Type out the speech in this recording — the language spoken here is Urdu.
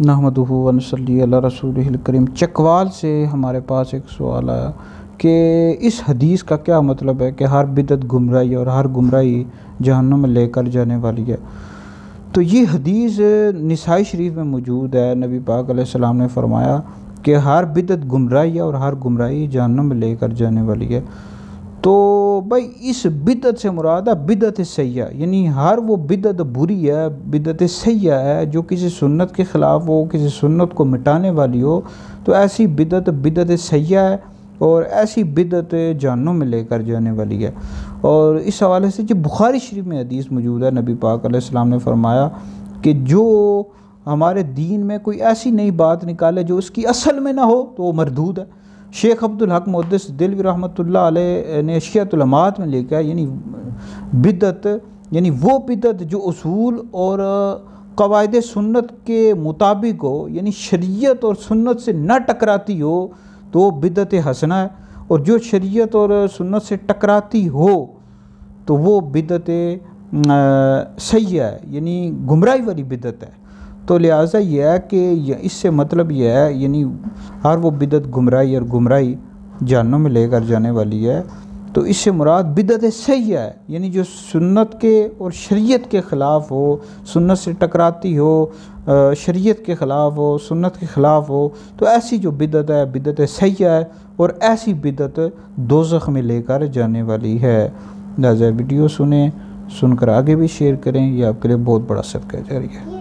نحمدہ و نصلی علی رسولہ الکریم۔ چکوال سے ہمارے پاس ایک سوال آیا کہ اس حدیث کا کیا مطلب ہے کہ ہر بدعت گمراہی اور ہر گمراہی جہنم میں لے کر جانے والی ہے۔ تو یہ حدیث نسائی شریف میں موجود ہے۔ نبی پاک علیہ السلام نے فرمایا کہ ہر بدعت گمراہی ہے اور ہر گمراہی جہنم میں لے کر جانے والی ہے۔ تو بھائی اس بدعت سے مراد ہے بدعت سیئہ، یعنی ہر وہ بدعت بری ہے، بدعت سیئہ ہے جو کسی سنت کے خلاف ہو، کسی سنت کو مٹانے والی ہو، تو ایسی بدعت سیئہ ہے اور ایسی بدعت جہنم میں لے کر جانے والی ہے۔ اور اس حوالے سے جو بخاری شریف میں حدیث موجود ہے، نبی پاک علیہ السلام نے فرمایا کہ جو ہمارے دین میں کوئی ایسی نئی بات نکالے جو اس کی اصل میں نہ ہو تو وہ مردود ہے۔ شیخ عبدالحق محدث دہلوی رحمۃ اللہ علیہ نے اشیاء الامات میں لکھا ہے، یعنی بدعت یعنی وہ بدعت جو اصول اور قواعد سنت کے مطابق ہو، یعنی شریعت اور سنت سے نہ ٹکراتی ہو تو وہ بدعت حسنہ ہے، اور جو شریعت اور سنت سے ٹکراتی ہو تو وہ بدعت سیئہ ہے، یعنی گمراہی والی بدعت ہے۔ تو لہٰذا یہ ہے کہ اس سے مطلب یہ ہے یعنی ہر وہ بدعت گمراہی اور گمراہی جہنم میں لے کر جانے والی ہے۔ تو اس سے مراد بدعت سیئہ ہے، یعنی جو سنت کے اور شریعت کے خلاف ہو، سنت سے ٹکراتی ہو، شریعت کے خلاف ہو، سنت کے خلاف ہو، تو ایسی جو بدعت ہے بدعت سیئہ ہے، اور ایسی بدعت دوزخ میں لے کر جانے والی ہے۔ لہٰذا ویڈیو سن کر آگے بھی شیئر کریں، یہ آپ کے لیے بہت بڑا صدقہ جاریہ ہے۔